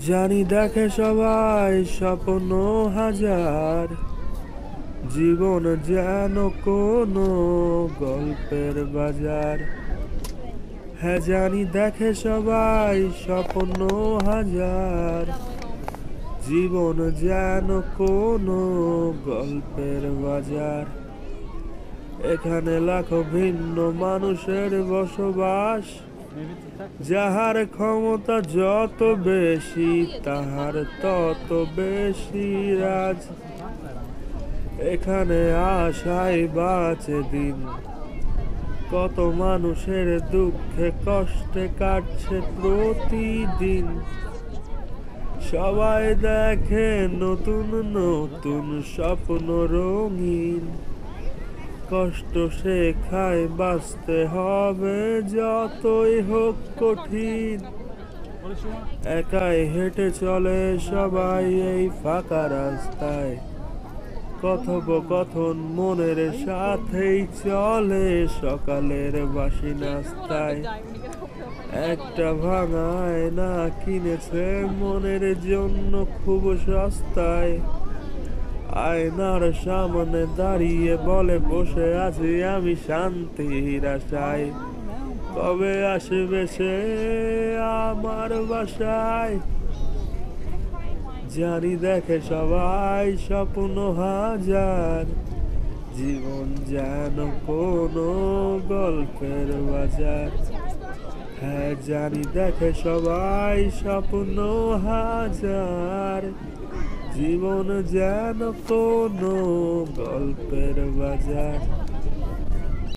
জানি দেখে সবাই স্বপ্ন হাজার, জীবন যেন কোনো গল্পের বাজার। হ্যাঁ জানি দেখে সবাই স্বপ্ন হাজার, জীবন যেন কোনো গল্পের বাজার। এখানে লাখো ভিন্ন মানুষের বসবাস, যাহার ক্ষমতা যত বেশি তাহার তত বেশি রাজ। এখানে আশায় বাঁচে দিন, কত মানুষের দুঃখে কষ্টে কাটছে প্রতিদিন। সবাই দেখে নতুন নতুন স্বপ্ন রঙিন, কষ্ট শেখায় বাঁচতে হবে যতই হোক কঠিন। একাই হেঁটে চলে সবাই এই ফাঁকা রাস্তায়, কথোপকথন মনের সাথেই চলে সকালের বাসি নাস্তায়। একটা ভাঙা আয়না কিনেছে মনের জন্য খুব সস্তায়, আয়নার সামনে দাঁড়িয়ে বলে বসে আছি আমি শান্তির আশায়। কবে আসবে সে আমার বাসায়? জানি দেখে সবাই স্বপ্ন হাজার, জীবন যেন কোনো গল্পের বাজার। হ্যাঁ জানি দেখে সবাই স্বপ্ন হাজার, জীবন যেন কোনো গল্পের বাজার।